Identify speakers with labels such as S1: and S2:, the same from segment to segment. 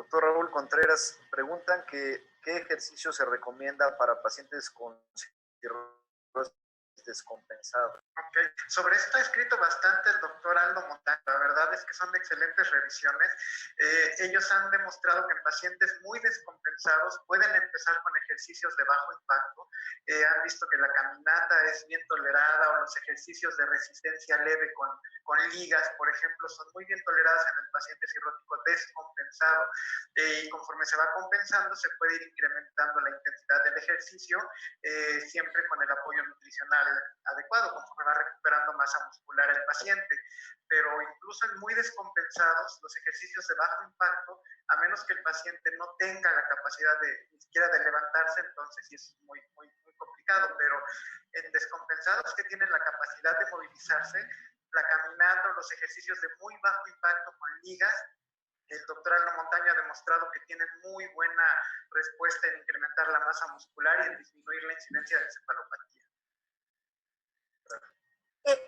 S1: Doctor Raúl Contreras, preguntan que qué ejercicio se recomienda para pacientes con cirrosis descompensada.
S2: Ok, sobre esto ha escrito bastante el doctor Aldo Montaño. La verdad es que son excelentes revisiones. Ellos han demostrado que en pacientes muy descompensados pueden empezar con ejercicios de bajo impacto. Han visto que la caminata es bien tolerada, o los ejercicios de resistencia leve con ligas, por ejemplo, son muy bien toleradas en el paciente cirrótico descompensado. Y conforme se va compensando, se puede ir incrementando la intensidad del ejercicio, siempre con el apoyo nutricional adecuado, conforme va recuperando masa muscular el paciente. Pero incluso en muy descompensados, los ejercicios de bajo impacto, a menos que el paciente no tenga la capacidad ni siquiera de levantarse, entonces sí es muy complicado. Pero en descompensados que tienen la capacidad de movilizarse, la caminata o los ejercicios de muy bajo impacto con ligas, el doctor Aldo Montaño ha demostrado que tienen muy buena respuesta en incrementar la masa muscular y en disminuir la incidencia de encefalopatía.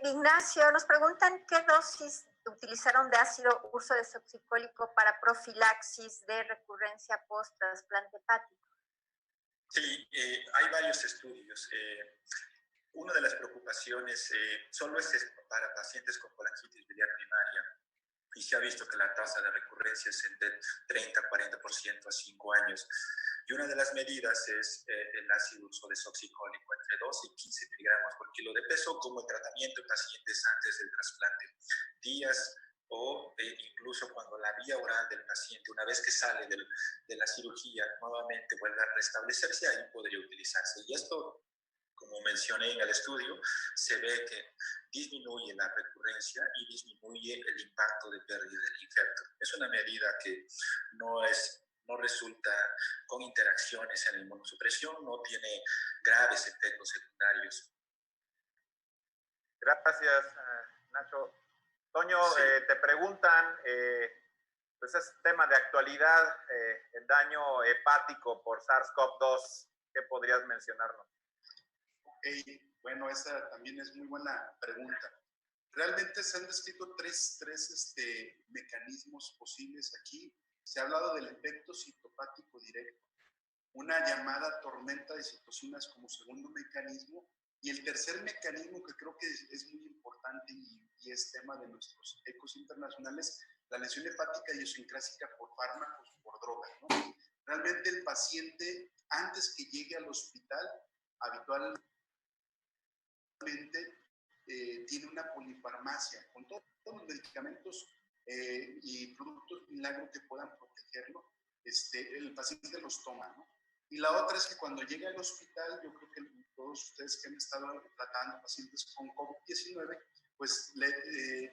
S3: Ignacio, nos preguntan qué dosis utilizaron de ácido uso desoxicólico para profilaxis de recurrencia post-trasplante hepático.
S4: Sí, hay varios estudios. Una de las preocupaciones solo es para pacientes con colangitis biliar primaria, y se ha visto que la tasa de recurrencia es de 30-40% a 5 años. Y una de las medidas es el ácido uso desoxicólico, entre 12 y 15 miligramos por kilo de peso, como tratamiento en pacientes antes del trasplante, días o incluso cuando la vía oral del paciente, una vez que sale de la cirugía, nuevamente vuelve a restablecerse, ahí podría utilizarse. Y esto, como mencioné en el estudio, se ve que disminuye la recurrencia y disminuye el impacto de pérdida del infecto. Es una medida que no resulta con interacciones en la inmunosupresión, no tiene graves efectos secundarios.
S1: Gracias, Nacho. Toño, sí. Te preguntan, pues es tema de actualidad, el daño hepático por SARS-CoV-2. ¿Qué podrías mencionarnos?
S5: Ok, bueno, esa también es muy buena pregunta. Realmente se han descrito tres mecanismos posibles aquí. Se ha hablado del efecto citopático directo, una llamada tormenta de citocinas como segundo mecanismo, y el tercer mecanismo que creo que es muy importante y es tema de nuestros ecos internacionales, la lesión hepática idiosincrásica por fármacos, por drogas, ¿no? Realmente el paciente, antes que llegue al hospital, habitualmente tiene una polifarmacia con todos los medicamentos y productos milagro que puedan protegerlo. El paciente los toma, ¿no? Y la otra es que cuando llega al hospital, yo creo que todos ustedes que han estado tratando pacientes con COVID-19, pues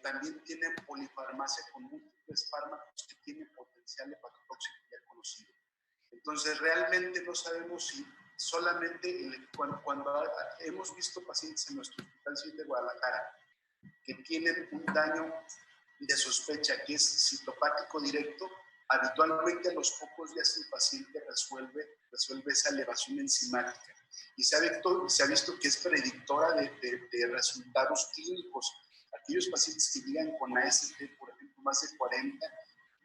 S5: también tienen polifarmacia con múltiples fármacos que tienen potencial hepatotóxico ya conocido. Entonces, realmente no sabemos si solamente cuando hemos visto pacientes en nuestro hospital civil de Guadalajara que tienen un daño de sospecha que es citopático directo, habitualmente a los pocos días el paciente resuelve esa elevación enzimática. Y se ha visto que es predictora de resultados clínicos. Aquellos pacientes que llegan con AST, por ejemplo, más de 40,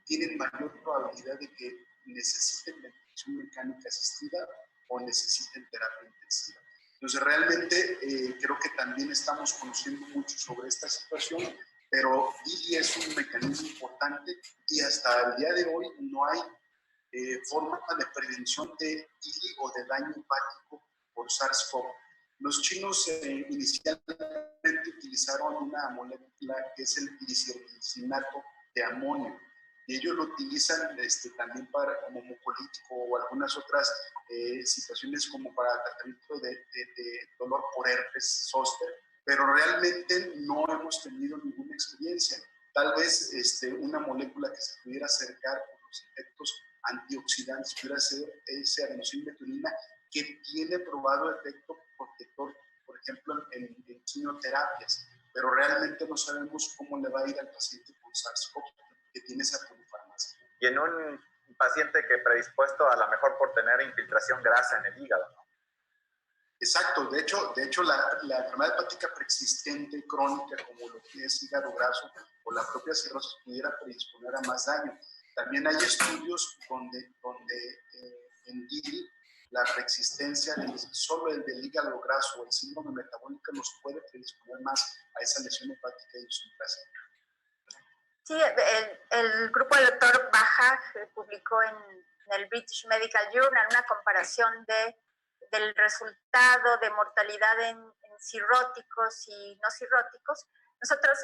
S5: tienen mayor probabilidad de que necesiten ventilación mecánica asistida o necesiten terapia intensiva. Entonces, realmente creo que también estamos conociendo mucho sobre esta situación, pero ILI es un mecanismo importante y hasta el día de hoy no hay forma de prevención de ILI o de daño hepático por SARS-CoV. Los chinos inicialmente utilizaron una molécula que es el glicinato de amonio, y ellos lo utilizan también como mucolítico o algunas otras situaciones como para tratamiento de dolor por herpes zóster, pero realmente no hemos tenido ninguna experiencia. Tal vez una molécula que se pudiera acercar por los efectos antioxidantes pudiera ser ese adenosina que tiene probado efecto protector, por ejemplo, en quimioterapias, pero realmente no sabemos cómo le va a ir al paciente con SARS-CoV que tiene esa polifarmacia.
S1: Y en un paciente que predispuesto a lo mejor por tener infiltración grasa en el hígado, ¿no?
S5: Exacto, de hecho la enfermedad hepática preexistente crónica como lo que es hígado graso o la propia cirrosis pudiera predisponer a más daño. También hay estudios donde en DIL la preexistencia solo el del hígado graso o el síndrome metabólico nos puede predisponer más a esa lesión hepática idiosincrásica.
S3: Sí, el grupo del doctor Bajaj publicó en el British Medical Journal una comparación del resultado de mortalidad en cirróticos y no cirróticos. Nosotros,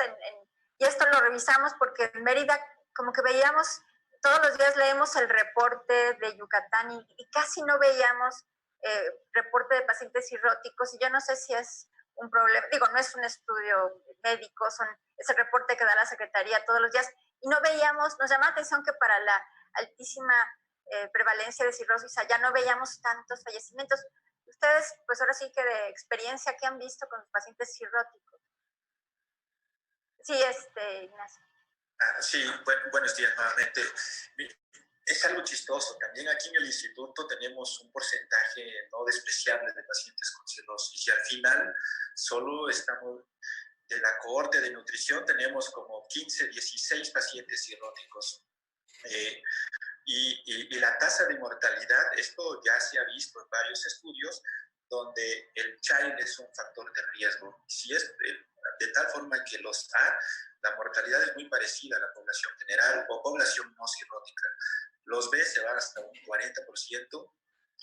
S3: y esto lo revisamos porque en Mérida como que veíamos, todos los días leemos el reporte de Yucatán y casi no veíamos reporte de pacientes cirróticos, y yo no sé si es un problema, digo, no es un estudio médico, es el reporte que da la Secretaría todos los días, y no veíamos, nos llama la atención que para la altísima prevalencia de cirrosis allá no veíamos tantos fallecimientos. Ustedes, pues ahora sí que de experiencia, ¿qué han visto con los pacientes cirróticos? Sí, Ignacio.
S4: Sí, buenos días nuevamente. Es algo chistoso. También aquí en el instituto tenemos un porcentaje no despreciable de pacientes con cirrosis y al final solo estamos, de la cohorte de nutrición tenemos como 15, 16 pacientes cirróticos. Y la tasa de mortalidad, esto ya se ha visto en varios estudios, donde el child es un factor de riesgo. Si es de tal forma que los A, la mortalidad es muy parecida a la población general o población no cirrótica. Los B se va hasta un 40%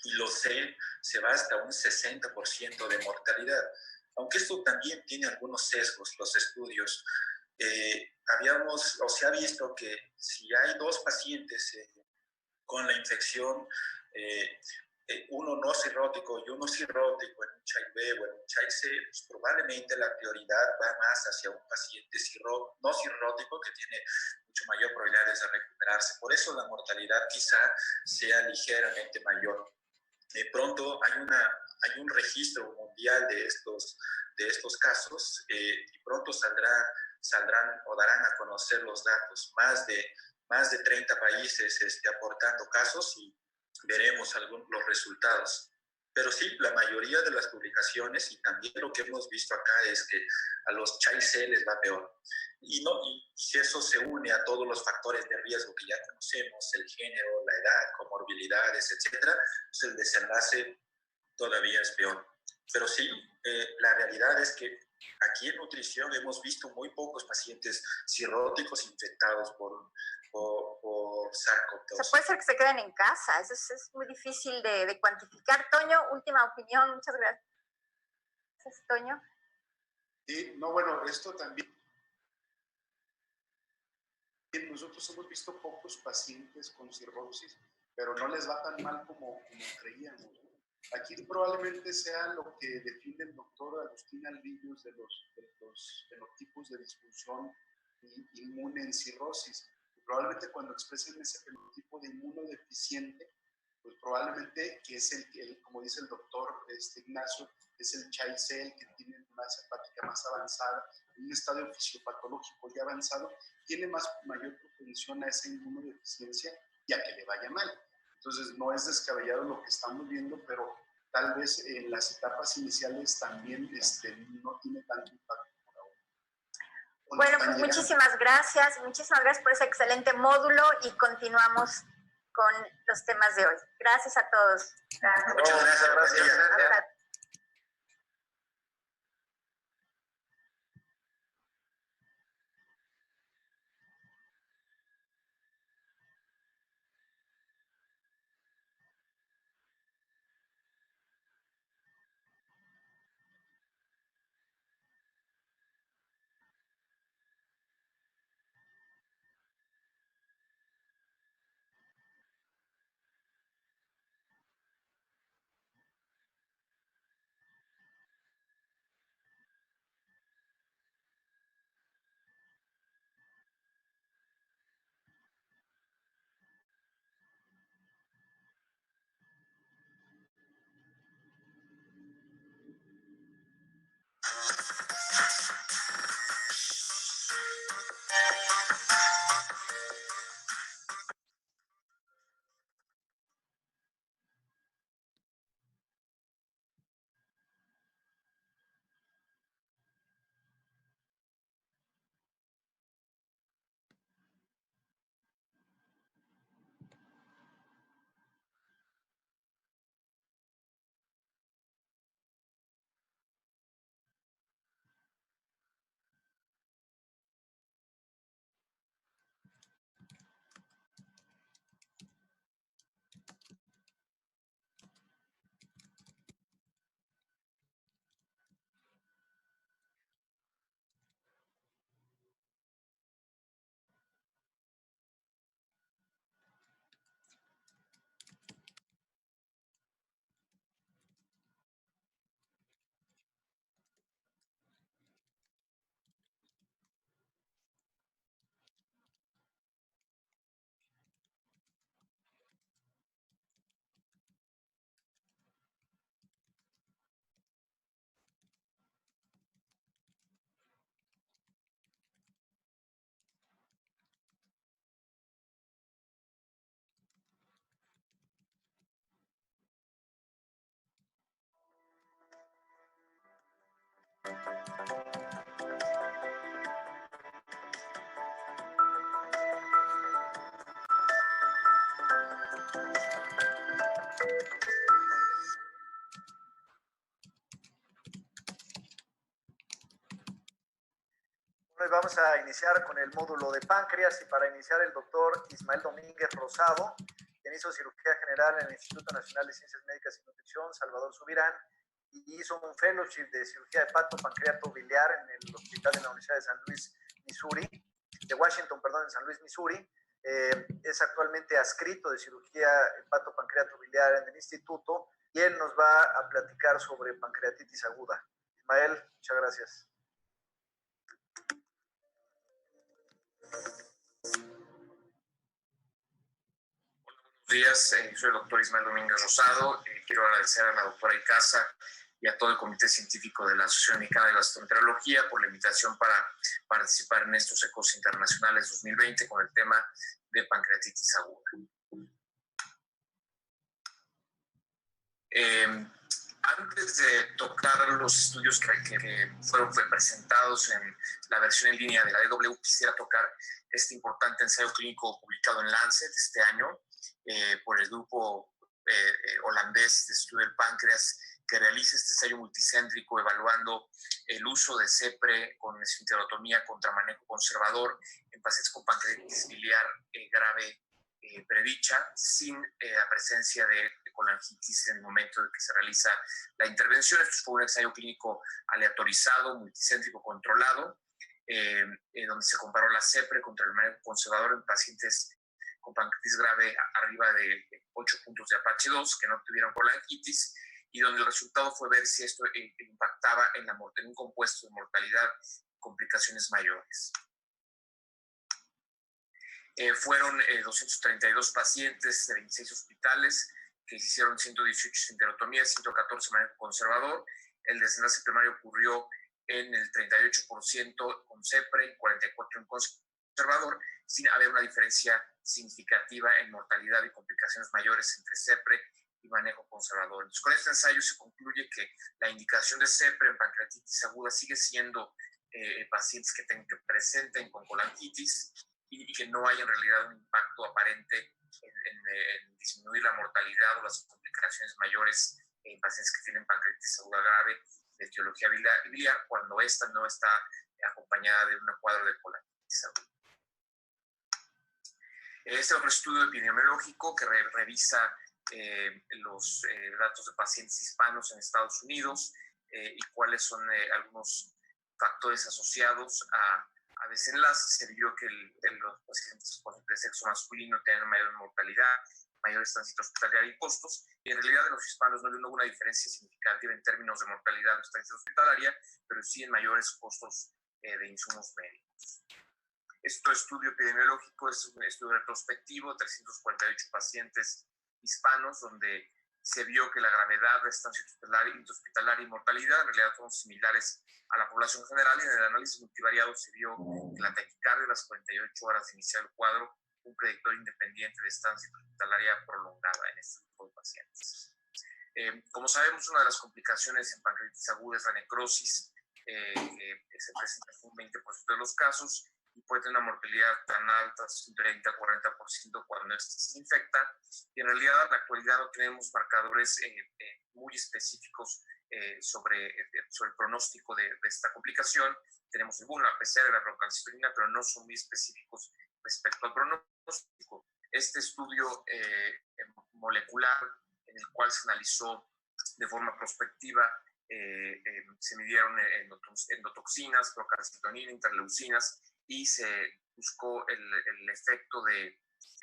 S4: y los C se va hasta un 60% de mortalidad. Aunque esto también tiene algunos sesgos, los estudios. Se ha visto que si hay dos pacientes con la infección, uno no cirrótico y uno cirrótico en un child B o en un child C, pues probablemente la prioridad va más hacia un paciente no cirrótico que tiene mucho mayor probabilidades de recuperarse. Por eso la mortalidad quizá sea ligeramente mayor. De pronto hay un registro mundial de estos casos y pronto saldrán o darán a conocer los datos. Más de 30 países aportando casos y veremos los resultados. Pero sí, la mayoría de las publicaciones y también lo que hemos visto acá es que a los child C les va peor. Y si eso se une a todos los factores de riesgo que ya conocemos, el género, la edad, comorbilidades, etcétera, pues el desenlace todavía es peor. Pero sí, la realidad es que aquí en nutrición hemos visto muy pocos pacientes cirróticos infectados por SARS-CoV-2.
S3: O sea, puede ser que se queden en casa, eso es muy difícil de cuantificar. Toño, última opinión, muchas gracias. Toño.
S5: Sí, no, bueno, esto también. Nosotros hemos visto pocos pacientes con cirrosis, pero no les va tan mal como creíamos. Aquí probablemente sea lo que define el doctor Agustín Alvillos de los fenotipos de disfunción inmune en cirrosis. Y probablemente cuando expresen ese fenotipo de inmunodeficiente, pues probablemente que es como dice el doctor Ignacio, es el child cell que tiene una hepática más avanzada, en un estadio fisiopatológico ya avanzado, tiene mayor propensión a esa inmunodeficiencia y a que le vaya mal. Entonces, no es descabellado lo que estamos viendo, pero tal vez en las etapas iniciales también no tiene tanto impacto por ahora.
S3: Bueno, pues muchísimas gracias por ese excelente módulo y continuamos con los temas de hoy. Gracias a todos.
S4: Gracias. Muchas gracias.
S6: vamos a iniciar con el módulo de páncreas y para iniciar el doctor Ismael Domínguez Rosado, quien hizo cirugía general en el Instituto Nacional de Ciencias Médicas y Nutrición, Salvador Subirán, y hizo un fellowship de cirugía hepato-pancreato-biliar en el hospital de la Universidad de San Luis, Missouri, de Washington, perdón, en San Luis, Missouri. Es actualmente adscrito de cirugía hepato-pancreato-biliar en el instituto y él nos va a platicar sobre pancreatitis aguda. Ismael, muchas gracias.
S7: Buenos días, soy el doctor Ismael Domínguez Rosado. Quiero agradecer a la doctora Icaza y a todo el comité científico de la Asociación Mexicana de Gastroenterología por la invitación para participar en estos ECOS Internacionales 2020 con el tema de pancreatitis aguda. Antes de tocar los estudios que fueron presentados en la versión en línea de la DW, quisiera tocar este importante ensayo clínico publicado en Lancet este año por el grupo holandés de estudio del páncreas, que realiza este ensayo multicéntrico evaluando el uso de CEPRE con esfinterotomía contra manejo conservador en pacientes con pancreatitis biliar grave predicha, sin la presencia de colangitis en el momento de que se realiza la intervención. Esto fue un ensayo clínico aleatorizado, multicéntrico controlado, donde se comparó la CEPRE contra el manejo conservador en pacientes con pancreatitis grave arriba de 8 puntos de Apache 2 que no tuvieron colangitis, y donde el resultado fue ver si esto impactaba en un compuesto de mortalidad y complicaciones mayores. Fueron 232 pacientes de 26 hospitales que hicieron 118 esfinterotomías, 114 manejo conservador. El desenlace primario ocurrió en el 38% con CEPRE y 44% en conservador, sin haber una diferencia significativa en mortalidad y complicaciones mayores entre CEPRE y manejo conservador. Entonces, con este ensayo se concluye que la indicación de CEPRE en pancreatitis aguda sigue siendo pacientes que presenten con colangitis y que no hay en realidad un impacto aparente en disminuir la mortalidad o las complicaciones mayores en pacientes que tienen pancreatitis aguda grave de etiología biliar cuando esta no está acompañada de un cuadro de colangitis aguda. Este otro estudio epidemiológico que revisa los datos de pacientes hispanos en Estados Unidos y cuáles son algunos factores asociados a desenlaces. Se vio que los pacientes de sexo masculino tienen mayor mortalidad, mayor estancia hospitalaria y costos, y en realidad en los hispanos no hubo una diferencia significativa en términos de mortalidad o estancia hospitalaria, pero sí en mayores costos de insumos médicos. Este estudio epidemiológico es un estudio retrospectivo, 348 pacientes hispanos, donde se vio que la gravedad de estancia hospitalaria y mortalidad en realidad fueron similares a la población general, y en el análisis multivariado se vio que la taquicardia de las 48 horas de iniciar el cuadro fue un predictor independiente de estancia hospitalaria prolongada en este tipo de pacientes. Como sabemos, una de las complicaciones en pancreatitis aguda es la necrosis, que se presenta en un 20% de los casos y puede tener una mortalidad tan alta, un 30-40% cuando se infecta. Y en realidad, en la actualidad no tenemos marcadores muy específicos sobre el pronóstico de esta complicación. Tenemos la PCR, la procalcitonina, pero no son muy específicos respecto al pronóstico. Este estudio molecular, en el cual se analizó de forma prospectiva, se midieron endotoxinas, procalcitonina, interleucinas, y se buscó el efecto de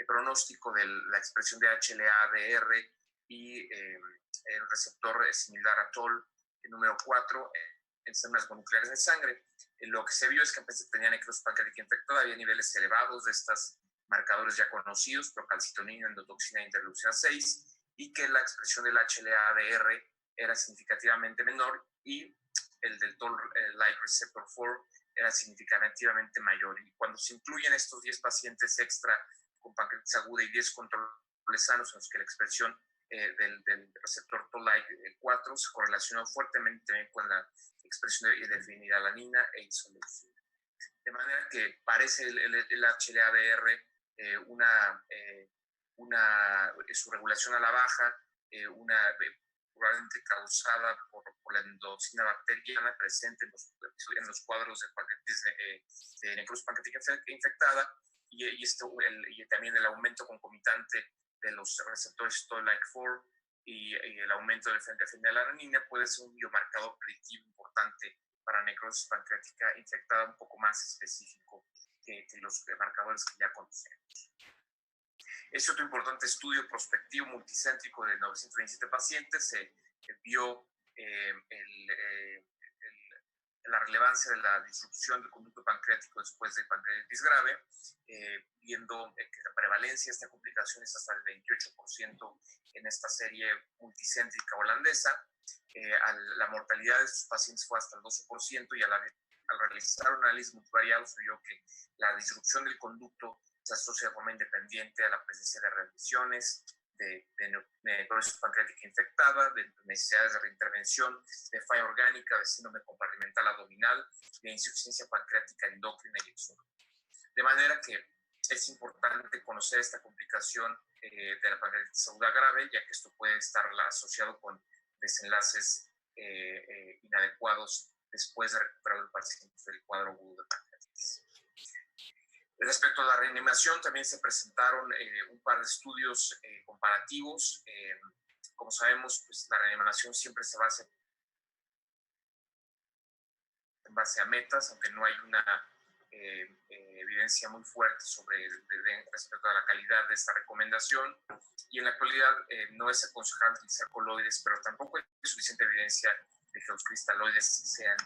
S7: pronóstico de la expresión de HLA-DR y el receptor similar a TOL, el número 4, en células mononucleares de sangre. Lo que se vio es que en vez de tener necrosis pancreática infectada, había niveles elevados de estos marcadores ya conocidos, procalcitonina, endotoxina e interleucina 6, y que la expresión del HLA-DR era significativamente menor y el del Toll-like receptor 4 era significativamente mayor. Y cuando se incluyen estos 10 pacientes extra con pancreatitis aguda y 10 controles sanos en los que la expresión del receptor Toll-like 4 se correlacionó fuertemente con la expresión de fenilalanina e isoleucina. De manera que parece el HLA-DR su regulación a la baja, probablemente causada por la endotoxina bacteriana presente en los cuadros de pancreatitis de necrosis pancreática infectada, y también el aumento concomitante de los receptores Toll-like-4 y el aumento del fenilalalanina puede ser un biomarcador predictivo importante para necrosis pancreática infectada, un poco más específico que los marcadores que ya conocemos. Este otro importante estudio prospectivo multicéntrico de 927 pacientes se vio la relevancia de la disrupción del conducto pancreático después de pancreatitis grave, viendo que la prevalencia de esta complicación es hasta el 28% en esta serie multicéntrica holandesa. La mortalidad de estos pacientes fue hasta el 12%, y al realizar un análisis multivariado se vio que la disrupción del conducto se asocia de forma independiente a la presencia de readmisiones, de necrosis pancreática infectada, de necesidades de reintervención, de falla orgánica, de síndrome compartimental abdominal, de insuficiencia pancreática endócrina y exógena. De manera que es importante conocer esta complicación de la pancreatitis aguda grave, ya que esto puede estar asociado con desenlaces inadecuados después de recuperar el paciente del cuadro agudo de pancreatitis. Respecto a la reanimación, también se presentaron un par de estudios comparativos. Como sabemos, pues, la reanimación siempre se basa en base a metas, aunque no hay una evidencia muy fuerte respecto a la calidad de esta recomendación. Y en la actualidad no es aconsejable utilizar coloides, pero tampoco hay suficiente evidencia de que los cristaloides sean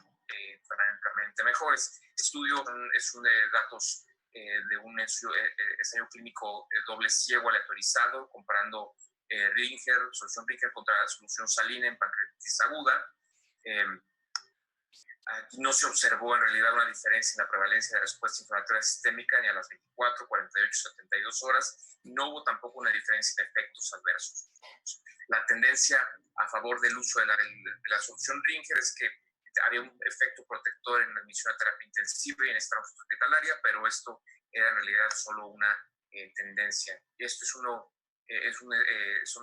S7: francamente mejores. El estudio es un de datos de un ensayo clínico doble ciego aleatorizado comparando solución Ringer contra la solución salina en pancreatitis aguda. Aquí no se observó en realidad una diferencia en la prevalencia de respuesta inflamatoria sistémica ni a las 24, 48, 72 horas. No hubo tampoco una diferencia en efectos adversos. La tendencia a favor del uso de la solución Ringer es que había un efecto protector en la admisión a terapia intensiva y en estancia hospitalaria, pero esto era en realidad solo una tendencia. Y esto son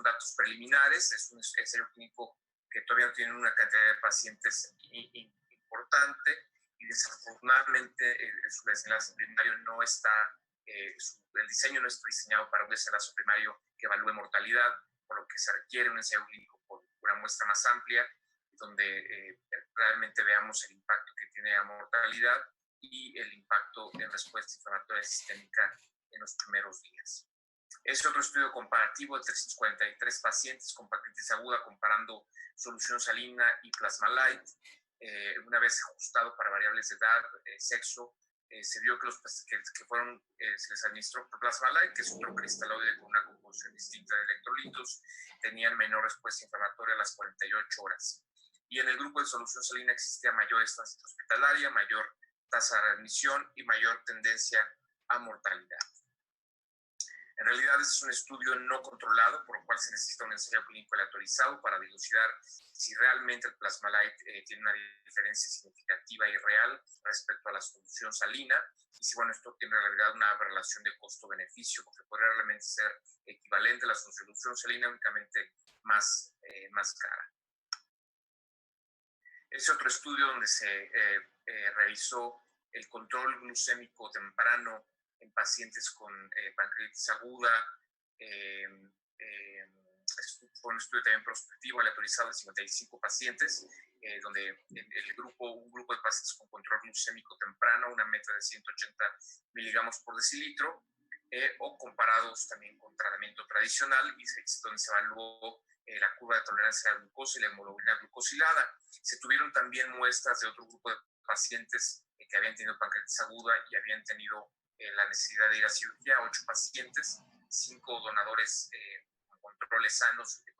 S7: datos preliminares, es un ensayo clínico que todavía no tiene una cantidad de pacientes importante, y desafortunadamente su desenlace primario no está, el diseño no está diseñado para un desenlace primario que evalúe mortalidad, por lo que se requiere un ensayo clínico con una muestra más amplia, donde realmente veamos el impacto que tiene a mortalidad y el impacto en respuesta inflamatoria sistémica en los primeros días. Este otro estudio comparativo de 343 pacientes con pancreatitis aguda comparando solución salina y Plasma-Light, una vez ajustado para variables de edad, sexo, se vio que se les administró Plasma-Light, que es otro cristaloide con una composición distinta de electrolitos, tenían menor respuesta inflamatoria a las 48 horas. Y en el grupo de solución salina existía mayor estancia hospitalaria, mayor tasa de readmisión y mayor tendencia a mortalidad. En realidad, este es un estudio no controlado, por lo cual se necesita un ensayo clínico aleatorizado para dilucidar si realmente el Plasma-Light tiene una diferencia significativa y real respecto a la solución salina, y si, bueno, esto tiene en realidad una relación de costo-beneficio, porque podría realmente ser equivalente a la solución salina, únicamente más cara. Es otro estudio donde se revisó el control glucémico temprano en pacientes con pancreatitis aguda. Fue un estudio también prospectivo, aleatorizado de 55 pacientes, donde un grupo de pacientes con control glucémico temprano, una meta de 180 miligramos por decilitro, o comparados también con tratamiento tradicional, y donde se evaluó la curva de tolerancia a la glucosa y la hemoglobina glucosilada. Se tuvieron también muestras de otro grupo de pacientes que habían tenido pancreatitis aguda y habían tenido la necesidad de ir a cirugía, 8 pacientes, 5 donadores con controles sanos que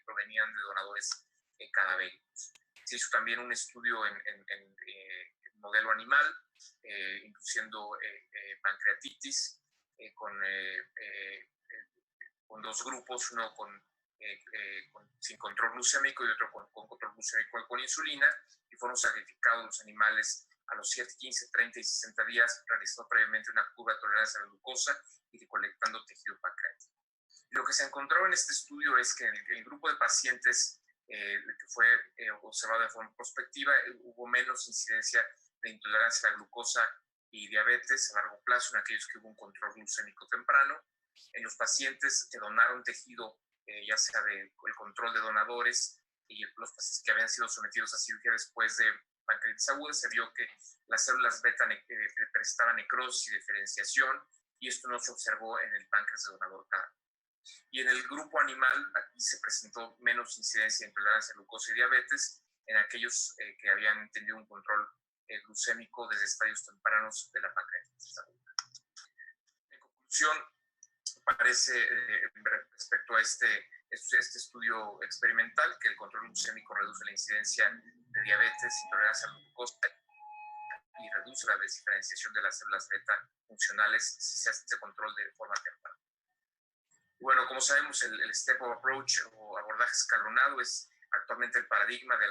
S7: provenían de donadores cadavéricos. Se hizo también un estudio en modelo animal, induciendo pancreatitis con 2 grupos, uno sin control glucémico y otro con control glucémico con insulina, y fueron sacrificados los animales a los 7, 15, 30 y 60 días, realizando previamente una curva de tolerancia a la glucosa y recolectando tejido pancreático. Y lo que se encontró en este estudio es que en el grupo de pacientes que fue observado de forma prospectiva, hubo menos incidencia de intolerancia a la glucosa y diabetes a largo plazo en aquellos que hubo un control glucémico temprano. En los pacientes que donaron tejido, ya sea del control de donadores y los pacientes que habían sido sometidos a cirugía después de pancreatitis aguda, se vio que las células beta prestaban necrosis y diferenciación, y esto no se observó en el páncreas de donador caro. Y en el grupo animal, aquí se presentó menos incidencia de intolerancia a glucosa y diabetes en aquellos que habían tenido un control glucémico desde estadios tempranos de la pancreatitis aguda. En conclusión, parece respecto a este estudio experimental que el control glucémico reduce la incidencia de diabetes, intolerancia a la glucosa y reduce la desdiferenciación de las células beta funcionales si se hace este control de forma temprana. Bueno, como sabemos, el Step-Up Approach o abordaje escalonado es actualmente el paradigma del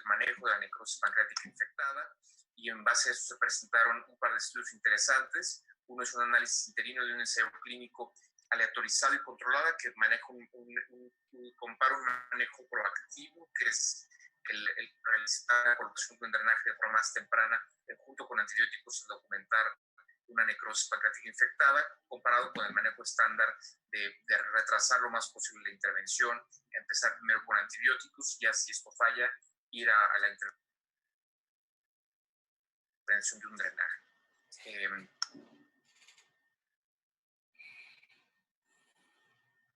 S7: manejo de la necrosis pancreática infectada, y en base a eso se presentaron un par de estudios interesantes. Uno es un análisis interino de un ensayo clínico aleatorizado y controlado que maneja compara un manejo proactivo, que es el realizar la colocación de un drenaje de forma más temprana junto con antibióticos, documentar una necrosis pancreática infectada, comparado con el manejo estándar de retrasar lo más posible la intervención, empezar primero con antibióticos y así esto falla, ir a la intervención de un drenaje.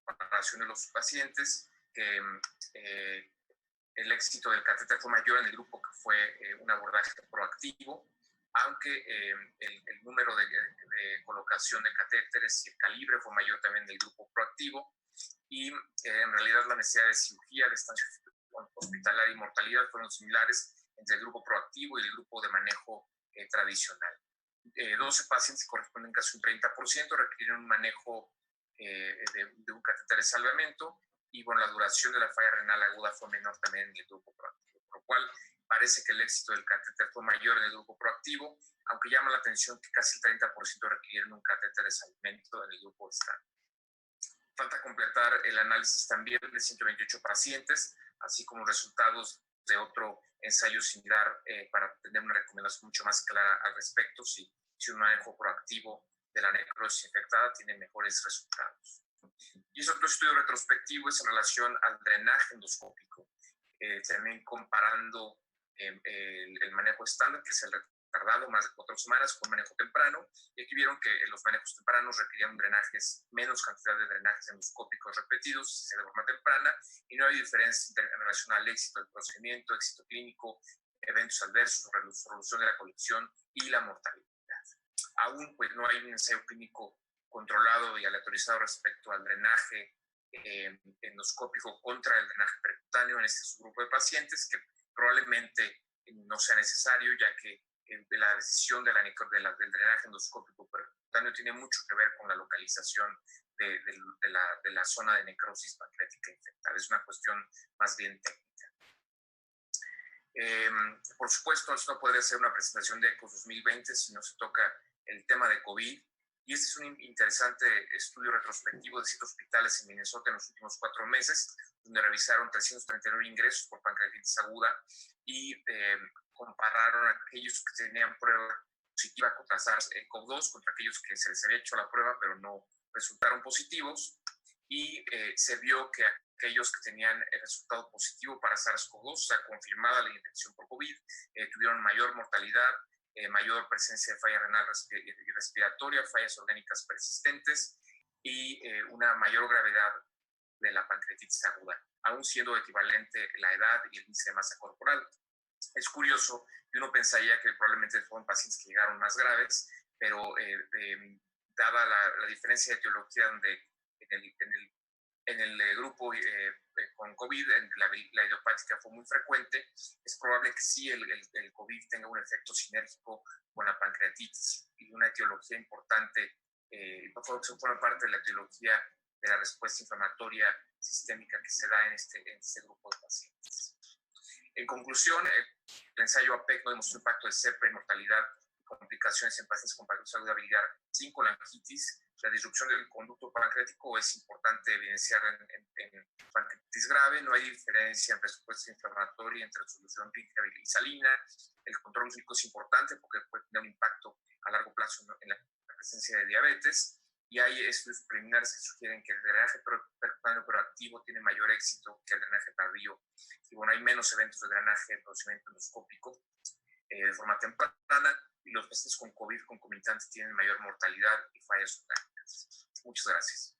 S7: Comparación de los pacientes, el éxito del catéter fue mayor en el grupo que fue un abordaje proactivo, aunque el número de colocación de catéteres y el calibre fue mayor también en el grupo proactivo, y en realidad la necesidad de cirugía, de estancia hospitalaria y mortalidad fueron similares entre el grupo proactivo y el grupo de manejo tradicional. 12 pacientes, corresponden casi un 30%, requirieron un manejo de un catéter de salvamento, y bueno, la duración de la falla renal aguda fue menor también en el grupo proactivo, por lo cual parece que el éxito del catéter fue mayor en el grupo proactivo, aunque llama la atención que casi el 30% requirieron un catéter de salvamento en el grupo estándar. Falta completar el análisis también de 128 pacientes, así como resultados de otro ensayo similar para tener una recomendación mucho más clara al respecto si un manejo proactivo de la necrosis infectada tiene mejores resultados. Y ese otro estudio retrospectivo es en relación al drenaje endoscópico, también comparando el manejo estándar, que es el retardado más de 4 semanas, con manejo temprano, y aquí vieron que los manejos tempranos requerían menos cantidad de drenajes endoscópicos repetidos de forma temprana, y no hay diferencia en relación al éxito del procedimiento, éxito clínico, eventos adversos, resolución de la colección y la mortalidad. Aún pues no hay un ensayo clínico controlado y aleatorizado respecto al drenaje endoscópico contra el drenaje percutáneo en este subgrupo de pacientes, que probablemente no sea necesario, ya que la decisión del drenaje endoscópico percutáneo tiene mucho que ver con la localización de la zona de necrosis pancreática infectada. Es una cuestión más bien técnica. Por supuesto, esto no podría ser una presentación de ECOS 2020 si no se toca el tema de COVID. Y este es un interesante estudio retrospectivo de 7 hospitales en Minnesota en los últimos 4 meses, donde revisaron 339 ingresos por pancreatitis aguda y compararon a aquellos que tenían prueba positiva contra SARS-CoV-2 contra aquellos que se les había hecho la prueba pero no resultaron positivos, y se vio que aquellos que tenían el resultado positivo para SARS-CoV-2, o sea, confirmada la infección por COVID, tuvieron mayor mortalidad, mayor presencia de falla renal y respiratoria, fallas orgánicas persistentes y una mayor gravedad de la pancreatitis aguda, aún siendo equivalente la edad y el índice de masa corporal. Es curioso que uno pensaría que probablemente fueron pacientes que llegaron más graves, pero dada la diferencia de etiología donde en el grupo con COVID, la idiopática fue muy frecuente, es probable que sí el COVID tenga un efecto sinérgico con la pancreatitis y una etiología importante, forma parte de la etiología de la respuesta inflamatoria sistémica que se da en este grupo de pacientes. En conclusión, el ensayo APEC no demostró impacto de CEPRA en mortalidad y complicaciones en pacientes con pancreatitis aguda biliar sin colangitis. La disrupción del conducto pancreático es importante evidenciar en pancreatitis colitis grave, no hay diferencia en respuesta inflamatoria entre solución rígida y salina. El control glucémico es importante porque puede tener un impacto a largo plazo en la presencia de diabetes. Y hay estudios preliminares que sugieren que el drenaje percutáneo proactivo tiene mayor éxito que el drenaje tardío. Y bueno, hay menos eventos de drenaje de procedimiento endoscópico de forma temprana, y los pacientes con COVID concomitante tienen mayor mortalidad y fallas orgánicas. Muchas gracias.